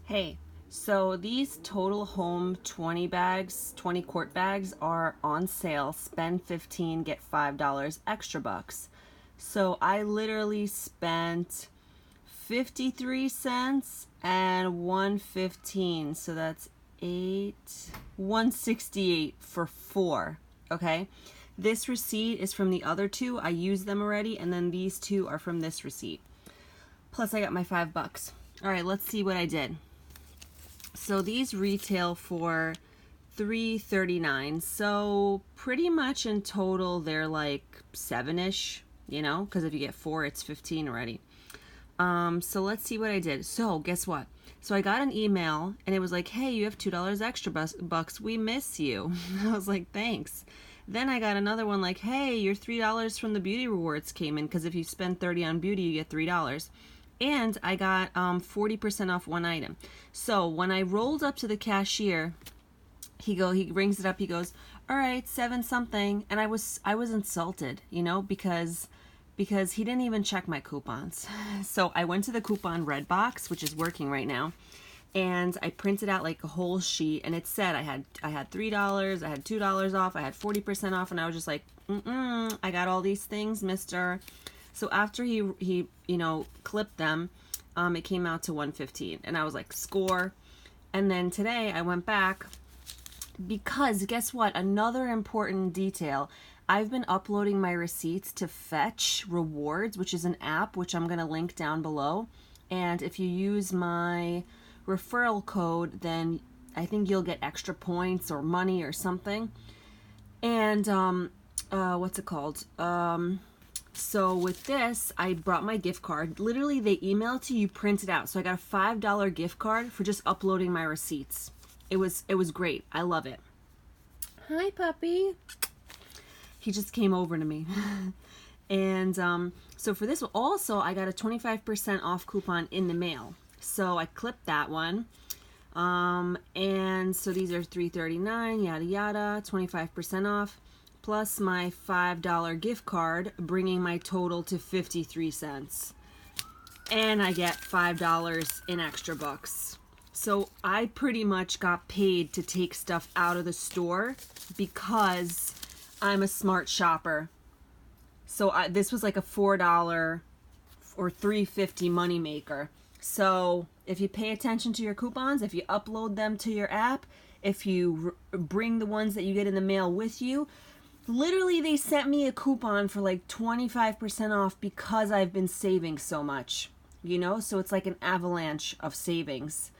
Hey, so these Total Home 20 bags, 20 quart bags are on sale. Spend 15, get $5 extra bucks. So I literally spent 53 cents and 115. So that's 168 for four. Okay. This receipt is from the other two. I used them already, and then these two are from this receipt. Plus I got my $5. All right, let's see what I did. So these retail for $3.39. So pretty much in total they're like $7-ish, because if you get four, it's 15 already. So let's see what I did. So guess what? So I got an email and it was like, hey, you have $2 extra bucks. We miss you. I was like, thanks. Then I got another one like, hey, your $3 from the beauty rewards came in, because if you spend 30 on beauty, you get $3. And I got 40% off one item. So when I rolled up to the cashier, he rings it up. He goes, all right, 7 something. And I was insulted, because he didn't even check my coupons. So I went to the coupon red box, which is working right now, and I printed out like a whole sheet, and it said I had $3, I had $2 off, I had 40% off, and I was just like, I got all these things, mister. So after he clipped them, it came out to 115, and I was like, score. And then today I went back because guess what? Another important detail. I've been uploading my receipts to Fetch Rewards, which is an app which I'm going to link down below. And if you use my referral code, then I think you'll get extra points or money or something. And what's it called? So with this, I brought my gift card. Literally, they email it to you, print it out. So I got a $5 gift card for just uploading my receipts. It was great. I love it. Hi, puppy. He just came over to me. And so for this also, I got a 25% off coupon in the mail. So I clipped that one. And so these are $3.39, yada yada, 25% off. Plus my $5 gift card, bringing my total to 53 cents. And I get $5 in extra bucks. So I pretty much got paid to take stuff out of the store because I'm a smart shopper. So this was like a $4 or $3.50 money maker. So if you pay attention to your coupons, if you upload them to your app, if you bring the ones that you get in the mail with you, literally they sent me a coupon for like 25% off because I've been saving so much, so it's like an avalanche of savings.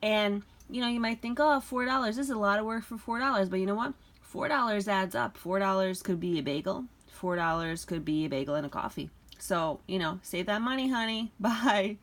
And you might think, oh, $4, this is a lot of work for $4, but you know what? $4 adds up. $4 could be a bagel. $4 could be a bagel and a coffee. So, save that money, honey. Bye.